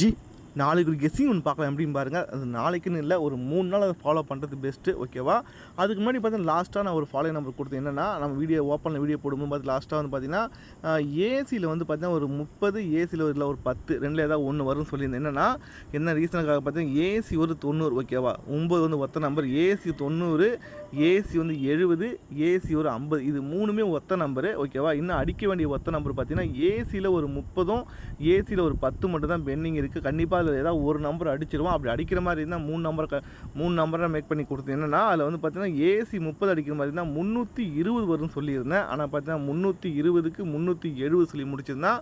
G நாளைக்கு ஒரு guessing ஒன்று பார்க்கலாம் எப்படின்னு பாருங்கள். அது நாளைக்குன்னு இல்லை, ஒரு 3 நாள் அதை ஃபாலோ பண்ணுறது பெஸ்ட்டு. ஓகேவா? அதுக்கு முன்னாடி பார்த்தீங்கன்னா லாஸ்ட்டாக நான் ஒரு ஃபாலோ நம்பர் கொடுத்தேன். என்னென்னா, நம்ம வீடியோ போடும்போது பார்த்து லாஸ்ட்டாக வந்து பார்த்தீங்கன்னா ஏசியில் வந்து பார்த்தீங்கன்னா ஒரு 30, ஏசியில் இல்லை ஒரு 10 ரெண்டில் ஏதாவது ஒன்று வரும்னு சொல்லியிருந்தேன். என்னென்னா என்ன ரீசனுக்காக பார்த்தீங்கன்னா ஏசி ஒரு 90. ஓகேவா? 9 வந்து ஒத்த நம்பர், ஏசி 90, ஏசி வந்து 70, ஏசி ஒரு 50. இது மூணுமே ஒத்த நம்பரு. ஓகேவா? இன்னும் அடிக்க வேண்டிய ஒத்த நம்பர் பார்த்தீங்கன்னா ஏசியில் ஒரு 30, ஏசியில் ஒரு 10 மட்டும் தான் பெண்டிங் இருக்குது. கண்டிப்பாக அதில் ஏதாவது ஒரு நம்பர் அடிச்சிருவோம். அப்படி அடிக்கிற மாதிரி இருந்தால் 3 நம்பராக மேக் பண்ணி கொடுத்தேன். என்னென்னா அதில் வந்து பார்த்தீங்கன்னா ஏசி 30 அடிக்கிற மாதிரி இருந்தால் 320 வரும்னு சொல்லியிருந்தேன். ஆனால் பார்த்தீங்கன்னா 320க்கு 370 சொல்லி முடிச்சிருந்தா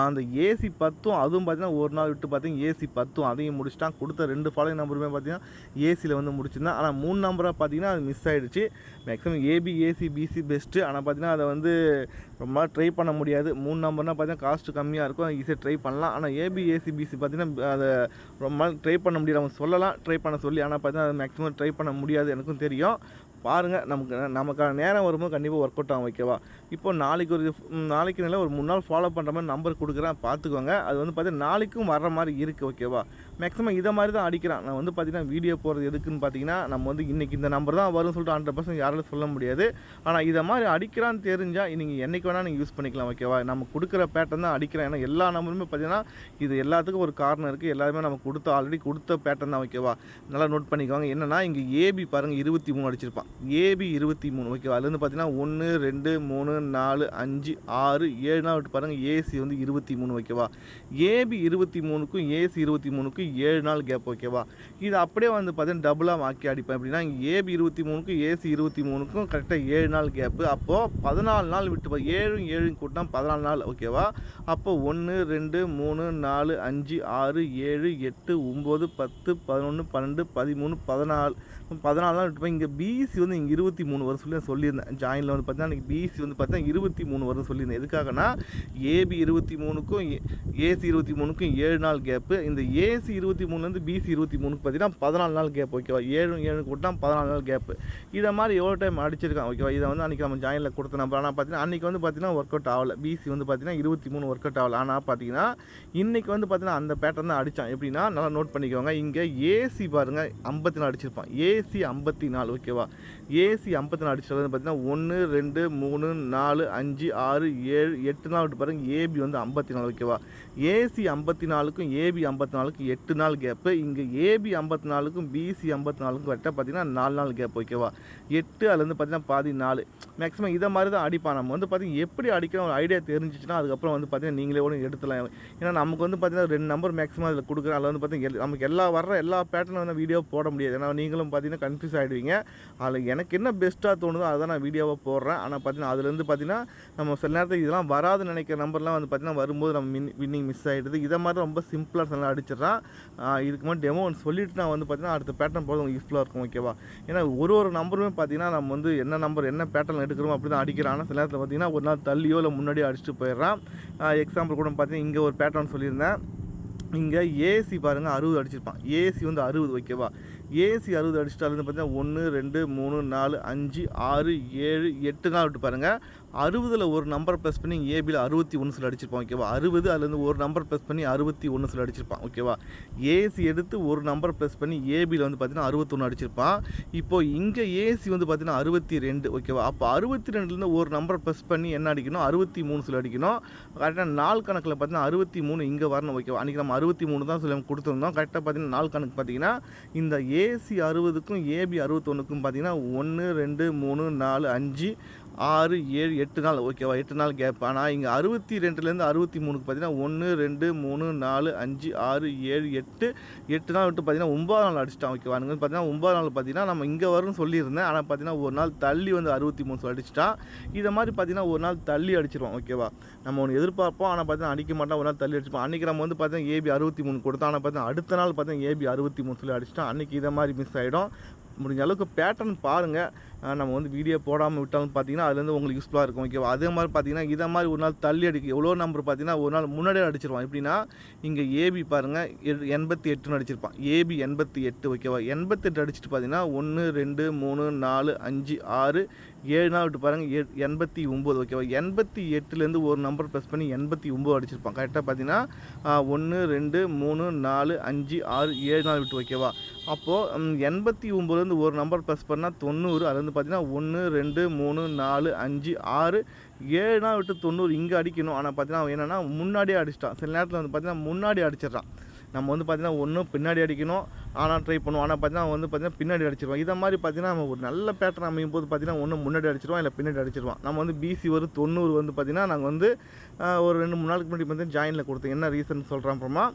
அந்த ஏசி 10 அதுவும் பார்த்தீங்கன்னா ஒரு நாள் விட்டு பார்த்தீங்கன்னா ஏசி 10 அதையும் முடிச்சிட்டான். கொடுத்த 2 ஃபாலோயிங் நம்பருமே பார்த்தீங்கன்னா ஏசியில் வந்து முடிச்சிருந்தேன். ஆனால் 3 நம்பராக பார்த்தீங்கன்னா அது மிஸ் ஆகிடுச்சு. Maximum AB, AC, BC best. ஆனால் பார்த்தீங்கன்னா அதை வந்து ரொம்ப ட்ரை பண்ண முடியாது. 3 நம்பர்னால் பார்த்தீங்கன்னா காஸ்ட்டு கம்மியாக இருக்கும், ஈஸியாக ட்ரை பண்ணலாம். ஆனால் ஏபி, ஏசி, பிசி பார்த்தீங்கன்னா அதை ரொம்ப நாள் ட்ரை பண்ண முடியாது. அவங்க சொல்லலாம் ட்ரை பண்ண சொல்லி, ஆனால் பார்த்தீங்கன்னா அதை மேக்ஸிமம் ட்ரை பண்ண முடியாது, எனக்கும் தெரியும். பாருங்கள், நமக்கான நேரம் வரும்போது கண்டிப்பாக ஒர்க் அவுட் ஆகும். ஓகேவா? இப்போ நாளைக்கு இல்லை ஒரு 3 நாள் ஃபாலோ பண்ணுற மாதிரி நம்பர் கொடுக்குறேன், பார்த்துக்கோங்க. அது வந்து பார்த்தீங்கன்னா நாளைக்கும் வர்ற மாதிரி இருக்குது. ஓகேவா? மேக்ஸிமம் இதை மாதிரி தான் அடிக்கிறான். நான் வந்து பார்த்தீங்கன்னா வீடியோ போகிறது எதுக்குன்னு பார்த்தீங்கன்னா, நம்ம வந்து இன்றைக்கி இந்த நம்பர் தான் வரும்னு சொல்லிட்டு 100% யாராலும் சொல்ல முடியாது. ஆனால் இதை மாதிரி அடிக்கிறான்னு தெரிஞ்சால் நீங்கள் என்றைக்கு வேணால் நீங்கள் யூஸ் பண்ணிக்கலாம். ஓகேவா? நம்ம கொடுக்குற பேட்டர்ன் தான் அடிக்கிறேன். ஏன்னா எல்லா நம்பருமே பார்த்தீங்கன்னா இது எல்லாத்துக்கும் ஒரு காரணம் இருக்குது. எல்லாருமே நம்ம ஆல்ரெடி கொடுத்த பேட்டர்ன் தான். ஓகேவா? நல்லா நோட் பண்ணிக்கோங்க. என்னென்னா இங்கே ஏபி பாருங்கள் 23 அடிச்சிருப்பான். ஏபி 23. ஓகேவா? அதுலேருந்து பார்த்தீங்கன்னா 1, 2, 3, 4, 5, 6, 7 நாள் விட்டு பாருங்கள் ஏசி வந்து 23. ஓகேவா? ஏபி 23க்கும் ஏசி 23க்கும் 7 நாள் கேப். ஓகேவா? இது அப்படியே வந்து பார்த்தீங்கன்னா டபுளாக ஆக்கி அடிப்பேன். எப்படின்னா ஏபி 23க்கும் ஏசி 23க்கும் கரெக்டாக 7 நாள் கேப்பு. அப்போது 14 நாள் விட்டு 7 7 கூட்டினா 14 நாள். ஓகேவா? அப்போ 1, 2, 3, 4, 5, 6, 7, 8, 9, 10, 11, 12, 13, 14 நாள் விட்டு போய் இங்கே பிசி வந்து இங்கே 23 வரும் சொல்லியிருந்தேன். ஜாயினில் வந்து பார்த்தீங்கன்னா இன்றைக்கி பிசி வந்து பார்த்தீங்கன்னா 23 வரும் சொல்லியிருந்தேன். எதுக்காகனா ஏபி 23க்கும் ஏசி 23க்கும் 7 நாள் கேப்பு. இந்த ஏசி 23லேருந்து பிசி 23க்கு பார்த்தீங்கன்னா 14 நாள் கேப். ஓகேவா? 7 7 கூட்டினா 14 நாள் கேப்பு. இதை மாதிரி எவ்வளோ டைம் அடிச்சிருக்கான். ஓகேவா? இதை வந்து அன்றைக்கி நம்ம ஜாயினில் கொடுத்த நம்பர். ஆனால் பார்த்தீங்கன்னா அன்றைக்கி வந்து பார்த்தீங்கன்னா ஒர்க் அவுட் ஆகலை. பிசி வந்து பார்த்தீங்கன்னா 23 ஒர்க் அவுட் ஆகலை. ஆனால் பார்த்தீங்கன்னா இன்றைக்கி வந்து பார்த்தீங்கன்னா அந்த பேட்டர்ன் தான் அடித்தான். எப்படின்னா நல்லா நோட் பண்ணிக்கோங்க. இங்கே ஏசி பாருங்கள் 54 அடிச்சிருப்பான். ஏசி 54. ஓகேவா? ஏசி 54 அடிச்சது வந்து பார்த்தீங்கன்னா 1, 2, 3, 4, 5, 6, 7, 8 நாள் விட்டு பாருங்கள் ஏபி வந்து 54. ஓகேவா? ஏசி 54க்கும் ஏபி 54க்கும் 8 நாள் கேப்பு. இங்கே ஏபி 54க்கும் பிசி 54க்கும் கரெக்டாக பார்த்தீங்கன்னா 4 நாள் கேப். ஓகேவா? 8 அதுலேருந்து பார்த்தீங்கன்னா பாதி 4. மேக்ஸிமம் இதை மாதிரி தான் அடிப்பான். நம்ம வந்து பார்த்தீங்கன்னா எப்படி அடிக்கிற ஒரு ஐடியா தெரிஞ்சிச்சுன்னா அதுக்கப்புறம் வந்து பார்த்தீங்கன்னா நீங்களே கூட எடுத்துலாம். ஏன்னா நமக்கு வந்து பார்த்தீங்கன்னா 2 நம்பர் மேக்ஸிமம் அதில் கொடுக்குறேன். அதில் வந்து பார்த்தீங்கன்னா நமக்கு எல்லா பேட்டர்னும் வந்து வீடியோ போட முடியாது. ஏன்னா நீங்களும் பார்த்தீங்கன்னா கன்ஃபியூஸ் ஆகிடுவீங்க. அதில் எனக்கு என்ன பெஸ்ட்டாக தோணுதோ அதை நான் வீடியோவாக போடுறேன். ஆனால் பார்த்தீங்கன்னா அதுலேருந்து பார்த்தீங்கன்னா நம்ம சில நேரத்தில் இதெல்லாம் வராதுன்னு நினைக்கிற நம்பர்லாம் வந்து பார்த்தீங்கன்னா வரும்போது நம்ம வின்னிங் மிஸ் ஆகிடுது. இதை மாதிரி ரொம்ப சிம்பிளாக நல்லா அடிச்சிடறான். இதுக்கு முன்னாடி டெமோ ஒன்று சொல்லிவிட்டு நான் வந்து பார்த்தீங்கன்னா அடுத்த பேட்டர்ன் போகிறது உங்களுக்கு யூஸ்ஃபுல்லாக இருக்கும். ஓகேவா? ஏன்னா ஒரு நம்பருமே பார்த்தீங்கன்னா நம்ம வந்து என்ன பேட்டர்ன் எடுக்கிறோம் அப்படி தான் அடிக்கிறான். ஆனால் சில நேரத்தில் பார்த்தீங்கன்னா ஒரு நாள் தள்ளியோ இல்லை முன்னாடியோ அடிச்சுட்டு போயிடுறான். எக்ஸாம்பிள் கூட பார்த்தீங்கன்னா இங்கே ஒரு பேட்டர்ன் சொல்லியிருந்தேன். இங்கே ஏசி பாருங்கள் 60 அடிச்சிருப்பான். ஏசி வந்து 60. ஓகேவா? ஏசி 60 அடிச்சிட்டாலும் பார்த்தீங்கன்னா 1, 2, 3, 4, 5, 6, 7, 8 நாள் விட்டு பாருங்கள் 60ல் ஒரு நம்பர் ப்ளஸ் பண்ணி ஏபியில் 61 சொல்லி அடிச்சிருப்பான். ஓகேவா? 60 அதுலேருந்து ஒரு நம்பர் ப்ளஸ் பண்ணி 61 சொல்லி அடிச்சிருப்பான். ஓகேவா? ஏசி எடுத்து ஒரு நம்பர் ப்ளஸ் பண்ணி ஏபியில் வந்து பார்த்தீங்கன்னா 61 அடிச்சிருப்பான். இப்போது இங்கே ஏசி வந்து பார்த்தீங்கன்னா 62. ஓகேவா? அப்போ 62லேருந்து ஒரு நம்பர் ப்ளஸ் பண்ணி என்ன அடிக்கணும் 63 சொல்லி அடிக்கணும். கரெக்டாக நாள் கணக்கில் பார்த்தீங்கன்னா 63 இங்கே வரணும். ஓகேவா? அன்றைக்கி நம்ம 63 தான் சொல்லி கொடுத்துருந்தோம். கரெக்டாக பார்த்தீங்கன்னா நாள் கணக்கு பார்த்தீங்கன்னா இந்த ஏசி 60க்கும் ஏபி 61க்கும் பார்த்தீங்கன்னா 1, 2, 3, 4, 5, 6, 7, 8 நாள். ஓகேவா? 8 நாள் கேப். ஆனால் இங்கே 62லேருந்து 63க்கு பார்த்தீங்கன்னா 1, 2, 3, 4, 5, 6, 7, 8 நாள் விட்டு பார்த்தீங்கன்னா 9 நாள் அடிச்சிட்டான். ஓகேவா? அங்கே பார்த்தீங்கன்னா 9 நாள் பார்த்தீங்கன்னா நம்ம இங்கே வரும்னு சொல்லியிருந்தேன். ஆனால் பார்த்தீங்கன்னா ஒரு நாள் தள்ளி வந்து 63 அடிச்சிட்டான். இதை மாதிரி பார்த்தீங்கன்னா ஒரு நாள் தள்ளி அடிச்சிருவோம். ஓகேவா? நம்ம ஒன்று எதிர்பார்ப்போம், ஆனால் பார்த்தீங்கன்னா அடிக்க மாட்டோம். ஒரு நாள் தள்ளி அடிச்சிப்போம். அன்றைக்கி நம்ம வந்து பார்த்தீங்கன்னா ஏபி 63 கொடுத்தோம். ஆனால் பார்த்தீங்கன்னா அடுத்த நாள் பார்த்தீங்கன்னா ஏபி 63 சொல்லி அடிச்சிட்டோம். அன்றைக்கி இதை மாதிரி மிஸ் ஆகிடும். முடிஞ்ச அளவுக்கு பேட்டர்ன் பாருங்கள். நம்ம வந்து வீடியோ போடாமல் விட்டாலும் பார்த்தீங்கன்னா அதுலேருந்து உங்களுக்கு யூஸ்ஃபுல்லாக இருக்கும் ஓகேவா. அதே மாதிரி பார்த்தீங்கன்னா இதை மாதிரி ஒரு நாள் தள்ளி அடிக்க எவ்வளோ நம்பர் பார்த்தீங்கன்னா ஒரு நாள் முன்னாடியே அடிச்சிருவான். எப்படின்னா இங்கே ஏபி பாருங்கள் 88ன்னு அடிச்சிருப்பான். ஏபி 88 ஓகேவா. 88 அடிச்சுட்டு பார்த்தீங்கன்னா 1 2 3 4 5 6 7 நாள் விட்டு பாருங்கள் 89 ஓகேவா. 88லேருந்து ஒரு நம்பர் ப்ரெஸ் பண்ணி 89 அடிச்சிருப்பான். கரெக்டாக பார்த்தீங்கன்னா 1 2 3 4 5 6 7 நாள் விட்டு ஓகேவா. அப்போது 89லேருந்து ஒரு நம்பர் ப்ரெஸ் பண்ணால் 90. அது வந்து பார்த்தீங்கன்னா 1 2 3 4 5 6 7 நாள் விட்டு 90 இங்கே அடிக்கணும். ஆனால் பார்த்தீங்கன்னா அவன் என்னென்னா முன்னாடியே அடிச்சிட்டான். சில நேரத்தில் வந்து பார்த்தீங்கன்னா முன்னாடி அடிச்சிடறான். நம்ம வந்து பார்த்தீங்கன்னா ஒன்று பின்னாடி அடிக்கணும் ஆனால் ட்ரை பண்ணுவோம். ஆனால் பார்த்தீங்கன்னா அவன் வந்து பார்த்தீங்கன்னா பின்னாடி அடிச்சிருவான். இதை மாதிரி பார்த்தீங்கன்னா நம்ம ஒரு நல்ல பேட்டர்ன் அமையும் போது பார்த்தீங்கன்னா ஒன்று முன்னாடி அடிச்சிருவான் இல்லை பின்னாடி அடிச்சிருவான். நம்ம வந்து பிசி ஒரு 90 வந்து பார்த்தீங்கன்னா நாங்கள் வந்து ஒரு 2-3 நாளுக்கு முன்னாடி வந்து ஜாயினில் கொடுத்தோம். என்ன ரீசன் சொல்கிறேன் அப்புறமா.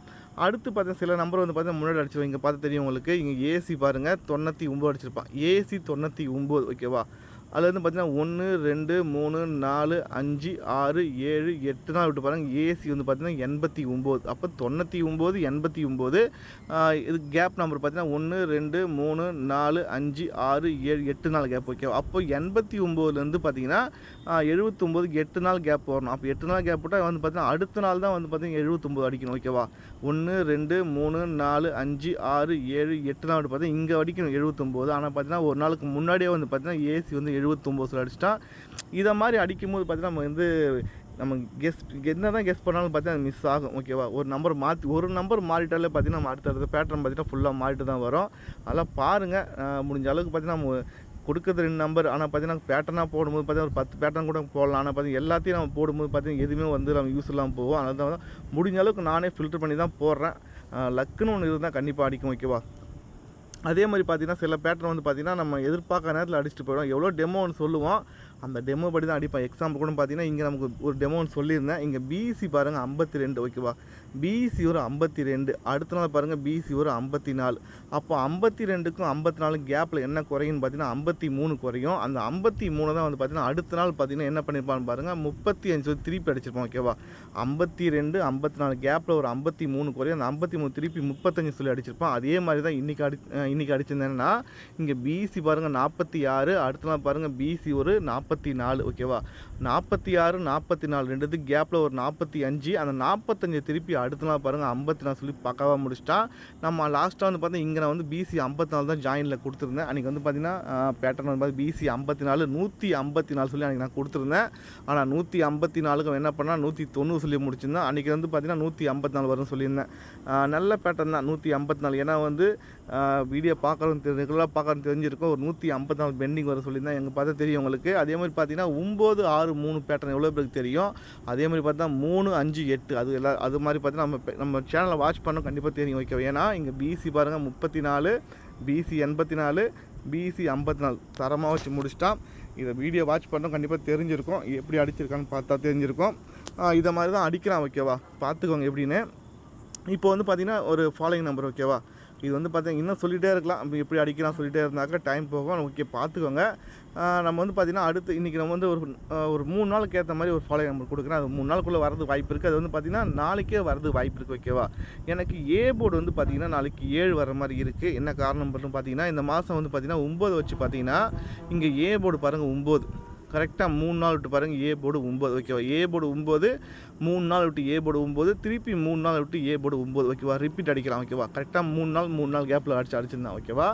அடுத்து பார்த்தீங்கன்னா சில நம்பர் வந்து பார்த்தீங்கன்னா முன்னாடி அடிச்சிருவோம். இங்கே பார்த்து தெரியும் உங்களுக்கு. இங்கே ஏசி பாருங்கள் 99 அடிச்சிருப்பான். ஏசி 99 ஓகேவா. அதில் வந்து பார்த்தீங்கன்னா 1 2 3 4 5 6 7 8 நாள் விட்டு பாருங்கள். ஏசி வந்து பார்த்தீங்கன்னா 89. அப்போ 99 89 இது கேப் நம்பர் பார்த்தீங்கன்னா 1 2 3 4 5 6 7 8 நாள் கேப் ஓகேவா. அப்போ 89லேருந்து பார்த்தீங்கன்னா 79 8 நாள் கேப் வரணும். அப்போ 8 நாள் கேப் போட்டால் வந்து பார்த்தீங்கன்னா அடுத்த நாள் தான் வந்து பார்த்தீங்கன்னா 79 அடிக்கணும் ஓகேவா. 1 2 3 4 5 6 7 8 நாள் பார்த்தீங்கன்னா இங்கே அடிக்கணும் 79. ஆனால் பார்த்தீங்கன்னா ஒரு நாளுக்கு முன்னாடியே வந்து பார்த்தீங்கன்னா ஏசி வந்து 79 அடிச்சிட்டான். இதை மாதிரி அடிக்கும்போது பார்த்தீங்கன்னா நம்ம வந்து நம்ம என்ன தான் கெஸ் பண்ணாலும் பார்த்தீங்கன்னா மிஸ் ஆகும் ஓகேவா. ஒரு நம்பர் மாறிட்டாலே பார்த்தீங்கன்னா நம்ம அடுத்தடுத்த பேட்டர்ன் பார்த்தீங்கன்னா ஃபுல்லாக மாறிட்டு தான் வரும். அதெல்லாம் பாருங்கள். முடிஞ்ச அளவுக்கு பார்த்தீங்கன்னா நம்ம கொடுக்குறது 2 நம்பர். ஆனால் பார்த்தீங்கன்னா பேட்டர்னாக போடும்போது பார்த்தீங்கன்னா ஒரு 10 பேட்டர்ன் கூட போடலாம். ஆனால் பார்த்தீங்கன்னா எல்லாத்தையும் நம்ம போடும்போது பார்த்தீங்கன்னா எதுவுமே வந்து நம்ம யூஸ் இல்லாமல் போவோம். அதனால தான் முடிஞ்ச அளவுக்கு நானே ஃபில்டர் பண்ணி தான் போடுறேன். லக்குன்னு ஒன்று இருந்தால் கண்டிப்பாக அடிக்கும் ஓகேவா. அதே மாதிரி பார்த்தீங்கன்னா சில பேட்டர்ன் வந்து பார்த்தீங்கன்னா நம்ம எதிர்பார்க்குற நேரத்தில் அடிச்சுட்டு போயிடும். எவ்வளோ டெமோ ஒன்று சொல்லுவோம் அந்த டெமோ படி தான் அடிப்பேன். எக்ஸாம்பிள் கூட பார்த்தீங்கன்னா இங்கே நமக்கு ஒரு டெமோ ஒன்று சொல்லியிருந்தேன். இங்கே பிசி பாருங்கள் 52 ஓகேவா. பிசி ஒரு 52. அடுத்த நாள் பாருங்கள் பிசி ஒரு 54. அப்போ 52க்கும் 54 கேப்பில் என்ன குறையுன்னு பார்த்தீங்கன்னா 53 குறையும். அந்த 53 தான் வந்து பார்த்தீங்கன்னா அடுத்த நாள் பார்த்தீங்கன்னா என்ன பண்ணியிருப்பான்னு பாருங்கள் 35 திருப்பி அடிச்சிருப்போம் ஓகேவா. 52 54 கேப்பில் ஒரு 53 குறையும். அந்த 53 திருப்பி 35 சொல்லி அடிச்சிருப்பான். அதே மாதிரி தான் இன்றைக்கி அடிச்சிருந்தேன்னா இங்கே பிசி பாருங்கள் 46. அடுத்த நாள் பாருங்கள் பிசி ஒரு 44 ஓகேவா. 46 44 ரெண்டு கேப்பில் ஒரு 45. அந்த 45 திருப்பி அடுத்த நாள் பாருங்கள் 54 சொல்லி பக்காவாக முடிச்சிட்டான். நம்ம லாஸ்ட்டாக வந்து பார்த்தீங்கன்னா இங்கே நான் வந்து பிசி 54 தான் ஜாயினில் கொடுத்துருந்தேன். அன்றைக்கி வந்து பார்த்தீங்கன்னா பேட்டர்ன் வந்து பார்த்து பிசி 54 154 சொல்லி அன்றைக்கி நான் கொடுத்துருந்தேன். ஆனால் 154க்கு என்ன பண்ணால் 190 சொல்லி முடிச்சிருந்தேன். அன்றைக்கி வந்து பார்த்தீங்கன்னா 154 வரும்னு சொல்லியிருந்தேன். நல்ல பேட்டர்ன் தான் 154. ஏன்னா வந்து வீடியோ பார்க்குறது ரெகுலராக பார்க்குறது தெரிஞ்சிருக்கும். ஒரு 154 பெண்டிங் வர சொல்லியிருந்தேன். எங்கள் பார்த்தா தெரியும் உங்களுக்கு. அதே மாதிரி பார்த்தீங்கன்னா 9 6 3 பேட்டர்ன் எவ்வளோ பேருக்கு தெரியும். அதே மாதிரி பார்த்தா 3 5 8 அது மாதிரி பார்த்தீங்கன்னா நம்ம சேனலை வாட்ச் பண்ணோம் கண்டிப்பாக தெரியும் ஓகே. ஏன்னா இங்கே பிசி பாருங்கள் 34 பிசி 84 பிசி 54 தரமாக வச்சு முடிச்சிட்டான். இதை வீடியோ வாட்ச் பண்ணோம் கண்டிப்பாக தெரிஞ்சிருக்கும். எப்படி அடிச்சிருக்கான்னு பார்த்தா தெரிஞ்சிருக்கும். இதை மாதிரி தான் அடிக்கிறான் ஓகேவா. பார்த்துக்கோங்க எப்படின்னு. இப்போ வந்து பார்த்தீங்கன்னா ஒரு ஃபாலோயிங் நம்பர் ஓகேவா. இது வந்து பார்த்தீங்கன்னா இன்னும் சொல்லிகிட்டே இருக்கலாம். இப்படி அடிக்கலாம் சொல்லிகிட்டே இருந்தாக்கா டைம் போகும். ஓகே பார்த்துக்கோங்க. நம்ம வந்து பார்த்திங்கன்னா அடுத்து இன்றைக்கி நம்ம வந்து ஒரு 3 நாளுக்கு ஏற்ற மாதிரி ஒரு ஃபாலோ நம்பர் கொடுக்குறேன். அது 3 நாளுக்குள்ளே வரது வாய்ப்பு இருக்குது. அது வந்து பார்த்திங்கன்னா நாளைக்கே வரது வாய்ப்பு இருக்குது ஓகேவா. எனக்கு ஏ போர்டு வந்து பார்த்திங்கன்னா நாளைக்கு 7 வர மாதிரி இருக்குது. என்ன காரணம் மட்டும் பார்த்திங்கன்னா இந்த மாதம் வந்து பார்த்திங்கன்னா 9 வச்சு பார்த்திங்கன்னா இங்கே ஏ போர்டு பாருங்கள் 9 கரெக்டாக 3 நாள் விட்டு பாருங்கள் ஏ போர்டு 9 ஓகேவா. ஏ போர்டு 9 3 நாள் விட்டு ஏ போர்டு 9 திருப்பி 3 நாள் விட்டு ஏ போர்டு 9 ஓகேவா. ரிப்பீட் அடிக்கலாம் ஓகேவா. கரெக்டாக 3 நாள் கேப்பில் அடிச்சிருந்தான் ஓகேவா.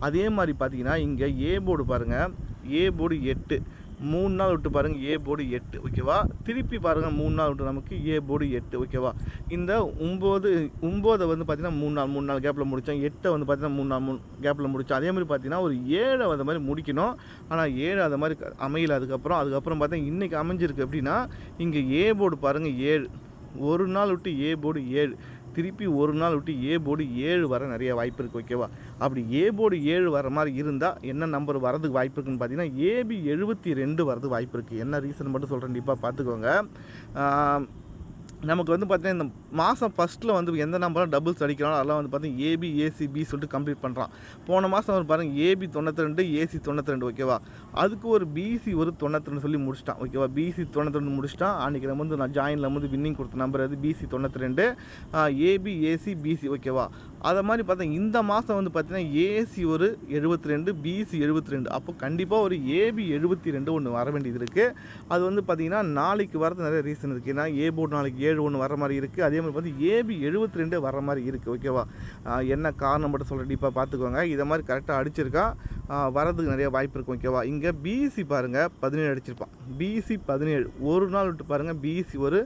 அதே மாதிரி பார்த்தீங்கன்னா இங்கே ஏ போர்டு பாருங்கள் ஏ போர்டு 8 3 நாள் விட்டு பாருங்கள் ஏ போர்டு 8 ஓகேவா. திருப்பி பாருங்கள் 3 நாள் விட்டு நமக்கு ஏ போர்டு 8 ஓகேவா. இந்த 9 வந்து பார்த்திங்கன்னா 3 நாள் கேப்பில் முடித்தோம். 8 வந்து பார்த்திங்கன்னா 3 நாள் கேப்பில் முடித்தோம். அதே மாதிரி பார்த்திங்கன்னா ஒரு 7 அந்த மாதிரி முடிக்கணும். ஆனால் 7 அது மாதிரி அமையல. அதுக்கப்புறம் பார்த்தீங்கன்னா இன்றைக்கி அமைஞ்சிருக்கு எப்படின்னா இங்கே ஏ போர்டு பாருங்கள் 7 ஒரு நாள் விட்டு ஏ போர்டு 7 திருப்பி ஒரு நாள் விட்டு ஏ போர்டு 7 வர நிறைய வாய்ப்பு இருக்குது ஓகேவா. அப்படி ஏ போர்டு 7 வர மாதிரி இருந்தால் என்ன நம்பர் வரதுக்கு வாய்ப்பு இருக்குன்னு பார்த்தீங்கன்னா ஏபி 72 வரதுக்கு வாய்ப்பு இருக்குது. என்ன ரீசன் மட்டும் சொல்கிறேன் கண்டிப்பாக பார்த்துக்கோங்க. நமக்கு வந்து பார்த்தீங்கன்னா இந்த மாதம் ஃபஸ்ட்டில் வந்து எந்த நம்பராக டபுள்ஸ் அடிக்கிறானோ அதெல்லாம் வந்து பார்த்தீங்கன்னா ஏபி ஏசிபி சொல்லிட்டு கம்ப்ளீட் பண்ணுறான். போன மாதம் ஒரு பாருங்கள் ஏபி 92 ஏசி 92 ஓகேவா. அதுக்கு ஒரு பிசி ஒரு 92 சொல்லி முடிச்சிட்டான் ஓகேவா. பிசி 92 முடிச்சிட்டான். அன்றைக்கி நம்ம வந்து நான் ஜாயினில் வந்து வின்னிங் கொடுத்த நம்பர் அது பிசி 92 ஏபி ஏசி பிசி ஓகேவா. அதை மாதிரி பார்த்தா இந்த மாதம் வந்து பார்த்தீங்கன்னா ஏசி ஒரு 72 பிசி 72. அப்போ கண்டிப்பாக ஒரு ஏபி 72 ஒன்று வர வேண்டியது இருக்குது. அது வந்து பார்த்திங்கன்னா நாளைக்கு வரது நிறைய ரீசன் இருக்குது. ஏன்னா ஏ போர்டு நாளைக்கு 7 ஒன்று வர மாதிரி இருக்குது. அதே மாதிரி பார்த்து ஏபி 72 வர மாதிரி இருக்குது ஓகேவா. என்ன காரணம் மட்டும் சொல்கிற டீப்பாக பார்த்துக்கோங்க. இதை மாதிரி கரெக்டாக அடிச்சிருக்கா வரதுக்கு நிறைய வாய்ப்பு இருக்கும் ஓகேவா. இங்கே பிசி பாருங்கள் 17 அடிச்சிருப்பான். பிசி 17 ஒரு நாள் விட்டு பாருங்கள் பிசி ஒரு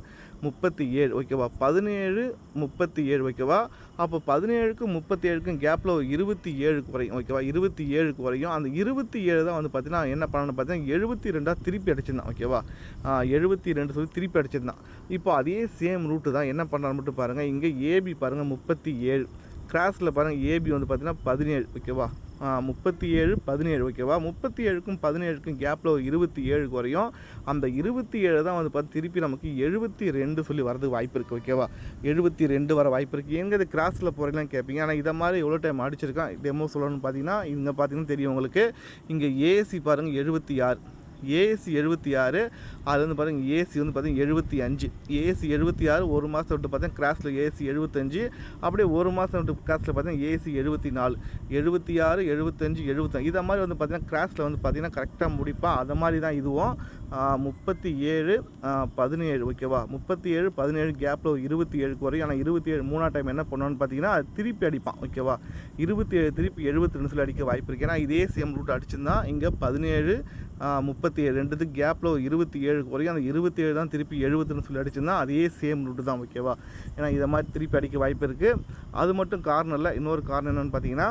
37 ஓகேவா. 17 37 ஓகேவா. அப்போ 17க்கும் 37க்கும் கேப்பில் ஒரு 27க்கு வரையும் ஓகேவா. 27க்கு வரையும் அந்த 27 தான் வந்து பார்த்தீங்கன்னா என்ன பண்ணணும்னு பார்த்தீங்கன்னா 72 திருப்பி அடிச்சிருந்தான் ஓகேவா. 72 சொல்லி திருப்பி அடிச்சிருந்தான். இப்போ அதே சேம் ரூட்டு தான் என்ன பண்ணுறான்னு மட்டும் பாருங்கள். இங்கே ஏபி பாருங்கள் 37 கிராஸில் பாருங்கள் ஏபி வந்து பார்த்தீங்கன்னா 17 ஓகேவா. 37 17 ஓகேவா. 37க்கும் 17க்கும் கேப்பில் ஒரு 27க்கு வரையும் அந்த 27 தான் வந்து பார்த்து திருப்பி நமக்கு 72 சொல்லி வரதுக்கு வாய்ப்பு இருக்குது ஓகேவா. 72 வர வாய்ப்பு இருக்குது. எங்கே இது கிராஸில் போகிறீங்களான்னு கேட்பீங்க. ஆனால் இதை மாதிரி எவ்வளோ டைம் அடிச்சிருக்கான் டெமோ சொல்லணும்னு பார்த்தீங்கன்னா இங்கே பார்த்தீங்கன்னா தெரியும் உங்களுக்கு. இங்கே ஏசி பாருங்கள் 76 ஏசி 76 அது வந்து பாருங்கள் ஏசி வந்து பார்த்தீங்கன்னா 75 ஏசி 76 ஒரு மாதம் விட்டு பார்த்தீங்கன்னா கிராஸில் ஏசி 75 அப்படியே ஒரு மாதம் விட்டு கிராஸில் பார்த்தீங்கன்னா ஏசி 74 76 75 75 இதை மாதிரி வந்து பார்த்தீங்கன்னா கிராஸில் வந்து பார்த்தீங்கன்னா கரெக்டாக முடிப்பான். அதை மாதிரி தான் இதுவும் 37 17 ஓகேவா. 37 17 கேப்பில் 27க்கு வரையும். ஆனால் 27 மூணாவது டைம் என்ன பண்ணுவான்னு பார்த்தீங்கன்னா திருப்பி அடிப்பான் ஓகேவா. 27 திருப்பி 72 சொல்லி அடிக்க வாய்ப்பு இருக்குது. ஏன்னா இதே சேம் ரூட் அடிச்சிருந்தா இங்கே 17 37 ரெண்டுத்துக்கு கேப்பில் 27க்கு வரையும். அந்த 27 தான் திருப்பி 72 சொல்லி அடிச்சிருந்தா அதே சேம் ரூட்டு தான் ஓகேவா. ஏன்னா இதை மாதிரி திருப்பி அடிக்க வாய்ப்பு இருக்குது. அது மட்டும் காரணம் இல்லை. இன்னொரு காரணம் என்னென்னு பார்த்தீங்கன்னா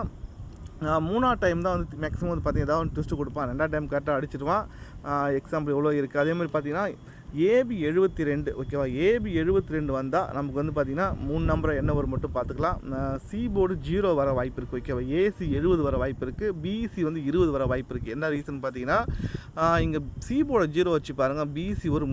மூணாவது டைம் தான் வந்து மேக்ஸிமம் வந்து பார்த்தீங்கன்னா ஏதாவது ட்விஸ்ட்டு கொடுப்பான். ரெண்டாவது டைம் கரெக்டாக அடிச்சிடுவான். எக்ஸாம்பிள் எவ்வளோ இருக்குது. அதே மாதிரி பார்த்தீங்கன்னா ஏபி 72 ஓகேவா. ஏபி 72 வந்தால் நமக்கு வந்து பார்த்திங்கன்னா 3 நம்பரை என்ன வரும் மட்டும் பார்த்துக்கலாம். சி போர்டு 0 வர வாய்ப்பு இருக்குது ஓகேவா. ஏசி 70 வர வாய்ப்பு இருக்குது. பிசி வந்து 20 வர வாய்ப்பு இருக்குது. என்ன ரீசன் பார்த்தீங்கன்னா இங்கே சி போர்டை 0 வச்சு பாருங்கள். பிசி ஒரு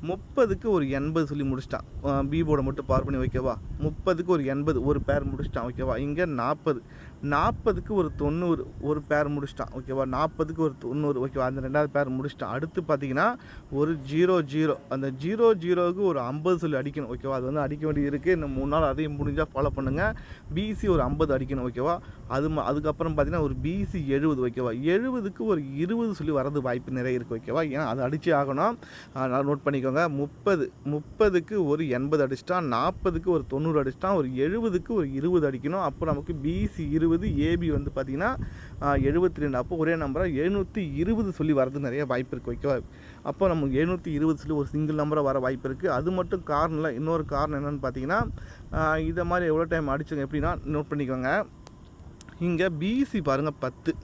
30க்கு ஒரு 80 சொல்லி முடிச்சிட்டான். பி போர்டை மட்டும் பார் பண்ணி ஓகேவா. 30க்கு ஒரு 80 ஒரு பேர் முடிச்சிட்டான் ஓகேவா. இங்கே 40க்கு ஒரு 90 ஒரு பேர் முடிச்சிட்டான் ஓகேவா. 40க்கு ஒரு 90 ஓகேவா. அந்த ரெண்டாவது பேர் முடிச்சிட்டான். அடுத்து பார்த்தீங்கன்னா ஒரு 0 அந்த 0க்கு ஒரு 50 சொல்லி அடிக்கணும் ஓகேவா. அது வந்து அடிக்க வேண்டியது இருக்குது. இன்னும் 3 நாள் அதையும் முடிஞ்சால் ஃபாலோ பண்ணுங்கள். பிசி ஒரு 50 அடிக்கணும் ஓகேவா. அதுக்கப்புறம் பார்த்தீங்கன்னா ஒரு பிசி 70 ஓகேவா. 70க்கு ஒரு 20 சொல்லி வரது வாய்ப்பு நிறைய இருக்குது ஓகேவா. ஏன்னா அது அடிச்சே ஆகணும். நோட் பண்ணிக்கோங்க. 30க்கு ஒரு 80 அடிச்சிட்டான். 40க்கு ஒரு 90 அடிச்சிட்டான். ஒரு 70க்கு ஒரு 20 அடிக்கணும். அப்போ நமக்கு பிசி 20 ஏபி வந்து பார்த்தீங்கன்னா 72. அப்போ ஒரே நம்பராக 720 சொல்லி வரது நிறைய வாய்ப்பு இருக்குது ஓகேவா. அப்போ நம்ம 720 சொல்லி ஒரு சிங்கிள் நம்பராக வர வாய்ப்பு இருக்குது. அது மட்டும் காரணம் இல்லை. இன்னொரு காரணம் என்னென்னு பார்த்தீங்கன்னா இதை மாதிரி எவ்வளோ டைம் அடிச்சுங்க எப்படின்னா நோட் பண்ணிக்கோங்க. இங்கே பிசி பாருங்கள் 10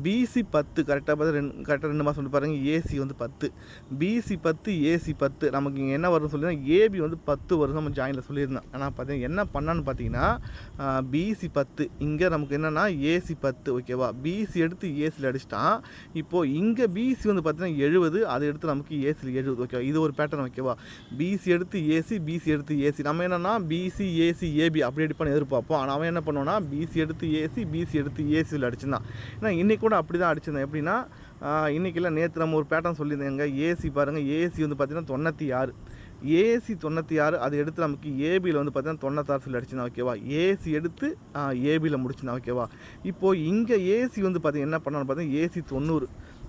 பிசி 10 கரெக்டாக பார்த்தா கரெக்டாக 2 மாதம் வந்து பாருங்கள். ஏசி வந்து 10 பிசி 10 ஏசி 10 நமக்கு இங்கே என்ன வரும்னு சொல்லி ஏபி வந்து 10 வரும் நம்ம ஜாயினில் சொல்லியிருந்தோம். ஆனால் பார்த்தீங்கன்னா என்ன பண்ணான்னு பார்த்தீங்கன்னா பிசி 10 இங்கே நமக்கு என்னென்னா ஏசி 10 ஓகேவா. பிசி எடுத்து ஏசியில் அடிச்சிட்டான். இப்போது இங்கே பிசி வந்து பார்த்தீங்கன்னா 70 அதை எடுத்து நமக்கு ஏசியில் 70 ஓகேவா. இது ஒரு பேட்டர்ன் ஓகேவா. பிசி எடுத்து ஏசி பிசி எடுத்து ஏசி நம்ம என்னென்னா பிசி ஏசி ஏபி அப்படி அடிப்பான்னு எதிர்பார்ப்போம். ஆனால் அவன் என்ன பண்ணுவோன்னா பிசி எடுத்து ஏசி பிசி எடுத்து ஏசியில் அடிச்சிருந்தான். ஏன்னா இன்றைக்கி கூட அப்படி தான் அடிச்சிருந்தேன். எப்படின்னா இன்றைக்கி இல்லை நேற்று நம்ம ஒரு பேட்டர்ன் சொல்லியிருந்தேங்க. ஏசி பாருங்கள். ஏசி வந்து பார்த்திங்கன்னா 96 ஏசி 96 அதை எடுத்து நமக்கு ஏபியில் வந்து பார்த்தீங்கன்னா 96 சொல்லி அடிச்சுனா ஓகேவா. ஏசி எடுத்து ஏபியில் முடிச்சுனா ஓகேவா. இப்போது இங்கே ஏசி வந்து பார்த்திங்கன்னா என்ன பண்ணான்னு பார்த்தீங்கன்னா ஏசி 90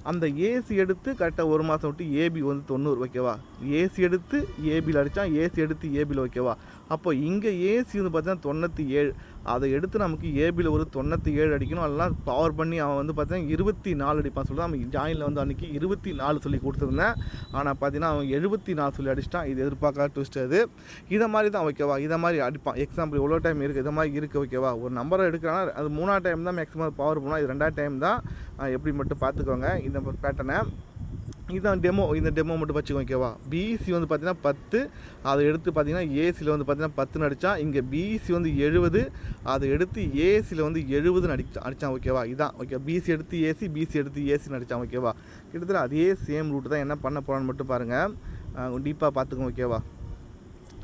அந்த ஏசி எடுத்து கரெக்டாக ஒரு மாதம் விட்டு ஏபி வந்து 90 ஓகேவா. ஏசி எடுத்து ஏபியில் அடித்தான். ஏசி எடுத்து ஏபியில் ஓகேவா. அப்போ இங்கே ஏசி வந்து பார்த்தீங்கன்னா 97 அதை எடுத்து நமக்கு ஏபியில் ஒரு 97 அடிக்கணும். அதெல்லாம் பவர் பண்ணி அவன் வந்து பார்த்தீங்கன்னா 24 அடிப்பான் சொல்லிட்டு நம்ம ஜாயினில் வந்து அன்றைக்கி 24 சொல்லி கொடுத்துருந்தேன். ஆனால் பார்த்தீங்கன்னா அவன் 74 சொல்லி அடிச்சிட்டான். இது எதிர்பார்க்காத ட்விஸ்ட் அது. இதை மாதிரி தான் ஓகேவா. இதை மாதிரி அடிப்பான். எக்ஸாம்பிள் எவ்வளோ டைம் இருக்குது இதை மாதிரி இருக்குது ஓகேவா. ஒரு நம்பரை எடுக்கிறான்னா அது 3ஆவது டைம் தான் மேக்ஸிமம் பவர் பண்ணலாம். இது 2ஆவது டைம் தான். எப்படி மட்டும் பார்த்துக்கோங்க இந்த பேட்டர்னை. இதுதான் டெமோ. இந்த டெமோ மட்டும் வச்சுக்கோ ஓகேவா. பிசி வந்து பார்த்தீங்கன்னா 10 அதை எடுத்து பார்த்தீங்கன்னா ஏசியில் வந்து பார்த்தீங்கன்னா 10ன்னு அடித்தான். இங்கே பிசி வந்து 70 அதை எடுத்து ஏசியில் வந்து 70ன்னு அடித்தான் ஓகேவா. இதான் ஓகே. பிசி எடுத்து ஏசி பிசி எடுத்து ஏசின்னு அடித்தான் ஓகேவா. கிட்டத்தட்ட அதே சேம் ரூட்டு தான். என்ன பண்ண போகிறான்னு மட்டும் பாருங்கள். டீப்பாக பார்த்துக்கோங்க ஓகேவா.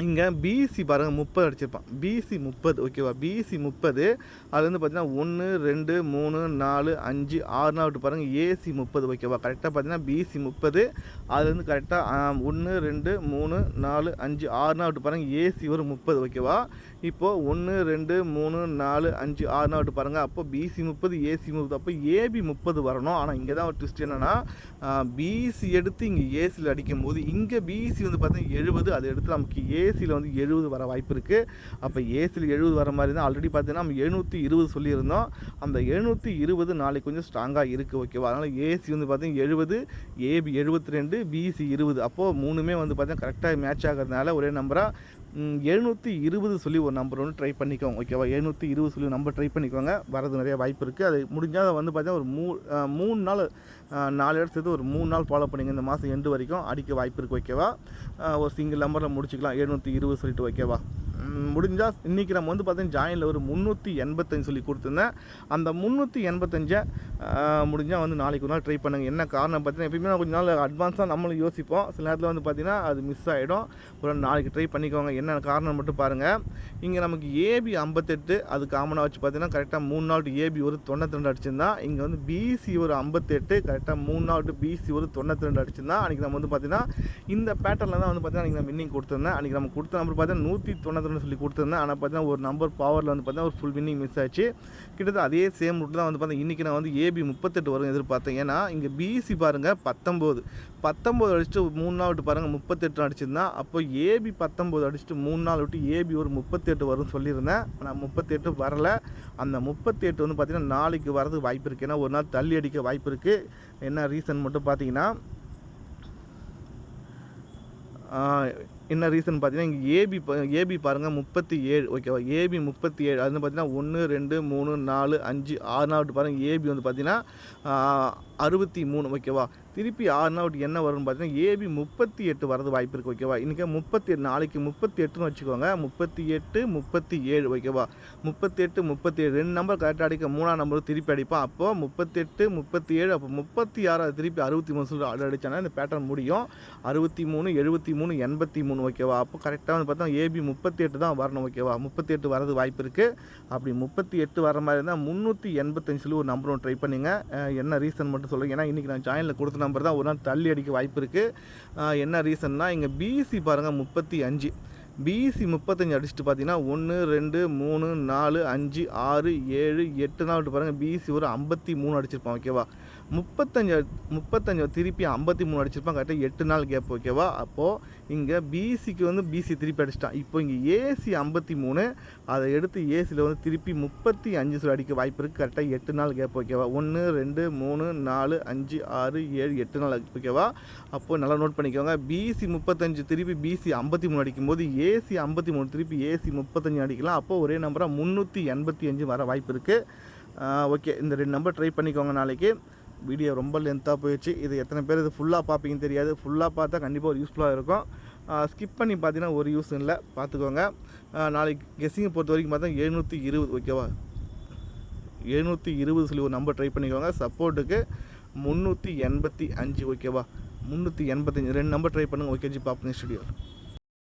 இங்கே பிசி பாருங்கள் 30 அடிச்சிருப்பான். பிசி 30 ஓகேவா. பிசி 30 அது வந்து பார்த்தீங்கன்னா 1 2 3 4 5 6 விட்டு பாருங்கள் ஏசி 30 ஓகேவா. கரெக்டாக பார்த்தீங்கன்னா பிசி 30 அதுலேருந்து கரெக்டாக 1 2 3 4 5 6 விட்டு பாருங்கள் ஏசி ஒரு 30 ஓகேவா. இப்போது 1 2 3 4 5 6 விட்டு பாருங்கள். அப்போ பிசி 30 ஏசி 30 அப்போ ஏபி 30 வரணும். ஆனால் இங்கே தான் ஒரு ட்விஸ்ட் என்னென்னா பிசி எடுத்து இங்கே ஏசியில் அடிக்கும்போது இங்கே பிசி வந்து பார்த்தீங்கன்னா 70 அதை எடுத்து நமக்கு ஏசியில் வந்து 70 வர வாய்ப்பு இருக்குது. அப்போ ஏசியில் 70 வர மாதிரி தான் ஆல்ரெடி பார்த்தீங்கன்னா நம்ம 720 சொல்லியிருந்தோம். அந்த 720 நாளைக்கு கொஞ்சம் ஸ்ட்ராங்காக இருக்குது ஓகேவா. அதனால் ஏசி வந்து பார்த்தீங்கன்னா 70, ஏபி 72, பிசி 20 அப்போது மூணுமே வந்து பார்த்தீங்கன்னா கரெக்டாக மேட்ச் ஆகிறதுனால ஒரே நம்பராக 720 சொல்லி ஒரு நம்பர் ஒன்று ட்ரை பண்ணிக்கோங்க ஓகேவா. 720 சொல்லி நம்பர் ட்ரை பண்ணிக்கோங்க, வரது நிறைய வாய்ப்பு இருக்குது. அது முடிஞ்சால் வந்து பார்த்தீங்கன்னா ஒரு 3 நாள் 4 இடத்து சேர்த்து ஒரு 3 நாள் ஃபாலோ பண்ணிங்க. இந்த மாதம் எண்டு வரைக்கும் அடிக்க வாய்ப்பு இருக்குது ஓகேவா. ஒரு சிங்கிள் நம்பரில் முடிச்சிக்கலாம் 720 சொல்லிட்டு ஓகேவா. முடிஞ்சால் இன்றைக்கி நம்ம வந்து பார்த்தீங்கன்னா ஜாயினில் ஒரு 385 சொல்லி கொடுத்துருந்தேன். அந்த 385 முடிஞ்சால் வந்து நாளைக்கு ஒரு நாள் ட்ரை பண்ணுங்கள். என்ன காரணம் பார்த்தீங்கன்னா எப்பயுமே கொஞ்சம் நாள் அட்வான்ஸாக நம்மளும் யோசிப்போம். சில நேரத்தில் வந்து பார்த்திங்கன்னா அது மிஸ் ஆகிடும். ஒரு நாளைக்கு ட்ரை பண்ணிக்கோங்க. என்ன காரணம் மட்டும் பாருங்கள். இங்கே நமக்கு ஏபி 58 அது காமனாக வச்சு பார்த்தீங்கன்னா கரெக்டாக 3 நாள் ஏபி ஒரு 92 அடிச்சிருந்தா. இங்கே வந்து பிசி ஒரு 58 கரெக்டாக 3 நாள் பிசி ஒரு 92 அடிச்சிருந்தா. அன்றைக்கி நம்ம வந்து பார்த்திங்கன்னா இந்த பேட்டர்னில் தான் வந்து பார்த்திங்கன்னா அன்றைக்கி நம்ம வின்னிங் கொடுத்துருந்தேன். அன்றைக்கி நம்ம கொடுத்த நம்பர் பார்த்தீங்கன்னா 192 சொல்லி கொடுத்துருந்தேன். ஆனால் பார்த்தீங்கன்னா ஒரு நம்பர் பவரில் வந்து பார்த்தீங்கன்னா ஒரு ஃபுல் வின்னிங் மிஸ் ஆச்சு. கிட்டத்தட்ட அதே சேம் ரூட் தான் வந்து பார்த்தீங்கன்னா இன்றைக்கி நான் வந்து ஏபி 38 வரும் எதிர்பார்த்தேன். ஏன்னா இங்கே பிசி பாருங்கள் 19 அடிச்சுட்டு 3 நாள் விட்டு பாருங்கள் 38 அடிச்சிருந்தா. அப்போ ஏபி 19 அடிச்சுட்டு 3 நாள் விட்டு ஏபி ஒரு 38 வரும்னு சொல்லியிருந்தேன். ஆனால் 38 வரலை. அந்த 38 வந்து பார்த்திங்கன்னா நாளைக்கு வரதுக்கு வாய்ப்பு இருக்குது. ஏன்னா ஒரு நாள் தள்ளி அடிக்க வாய்ப்பு இருக்குது. என்ன ரீசன் மட்டும் பார்த்தீங்கன்னா என்ன ரீசன் பார்த்தீங்கன்னா இங்கே ஏபி பாருங்கள் 37 ஓகேவா. ஏபி 37 அது வந்து பார்த்தீங்கன்னா 1 2 3 4 5 6 நாள் பாருங்கள் ஏபி வந்து பார்த்தீங்கன்னா 63 ஓகேவா. திருப்பி 6 நாள் என்ன வரும்னு பார்த்தீங்கன்னா ஏபி 38 வரது வாய்ப்பு இருக்குது ஓகேவா. இன்றைக்கி 38 நாளைக்கு 38ன்னு வச்சுக்கோங்க. 38 37 ஓகேவா. 38 37 2 நம்பர் கரெக்டாக அடிக்க 3ஆம் நம்பர் திருப்பி அடிப்பான். அப்போது 38 37 அப்போ 36 அது திருப்பி 63 சொல்லி ஆர்டர் அடித்தானா இந்த பேட்டர்ன் முடியும். 63 73 83 ஓகேவா. அப்போ கரெக்டாக வந்து பார்த்தா ஏபி 38 தான் வரணும் ஓகேவா. 38 வரது வாய்ப்பு இருக்குது. அப்படி 38 வர மாதிரி இருந்தால் 385 சொல்லி ஒரு நம்பர் ஒன்று ட்ரை பண்ணிங்க. என்ன ரீசன் மட்டும் சொல்லுங்கள். ஏன்னா இன்றைக்கி நான் ஜாயினில் கொடுத்த நம்பர் தான் ஒரு நாள் தள்ளி அடிக்க வாய்ப்பு இருக்குது. என்ன ரீசன்னா இங்கே பிசி பாருங்கள் 35 பிசி 35 அடிச்சுட்டு பார்த்தீங்கன்னா 1 2 3 4 5 6 7 8 நாள் பாருங்கள் பிசி ஒரு 53 அடிச்சிருப்பான் ஓகேவா. 35 திருப்பி 53 அடிச்சிருப்பான். கரெக்டாக 8 நாள் கேப் ஓகேவா. அப்போது இங்கே பிசிக்கு வந்து பிசி திருப்பி அடிச்சிட்டான். இப்போ இங்கே ஏசி 53 அதை எடுத்து ஏசியில் வந்து திருப்பி 35 சொல்லி அடிக்க வாய்ப்பு இருக்குது. கரெக்டாக 8 நாள் கேப் ஓகேவா. 1 2 3 4 5 6 7 8 நாள் ஓகேவா. அப்போது நல்லா நோட் பண்ணிக்கோங்க. பிசி 35 திருப்பி பிசி 53 அடிக்கும்போது ஏசி 53 திருப்பி ஏசி 35 அடிக்கலாம். அப்போது ஒரே நம்பராக 385 வர வாய்ப்பு இருக்குது. ஓகே, இந்த 2 நம்பர் ட்ரை பண்ணிக்கோங்க. நாளைக்கு வீடியோ ரொம்ப லென்த்தாக போயிடுச்சு. இது எத்தனை பேர் இது ஃபுல்லாக பார்ப்பீங்கன்னு தெரியாது. ஃபுல்லாக பார்த்தா கண்டிப்பாக ஒரு யூஸ்ஃபுல்லாக இருக்கும். ஸ்கிப் பண்ணி பார்த்தீங்கன்னா ஒரு யூஸ் இல்லை, பார்த்துக்கோங்க. நாளைக்கு கெஸ்ஸிங்கை பொறுத்த வரைக்கும் பார்த்தா 720 ஓகேவா. 720 சொல்லி ஒரு நம்பர் ட்ரை பண்ணிக்கோங்க. சப்போர்ட்டுக்கு 385 ஓகேவா. 385 2 நம்பர் ட்ரை பண்ணுங்கள். ஓகே ஜி, பார்ப்போம் ஸ்டுடியோ.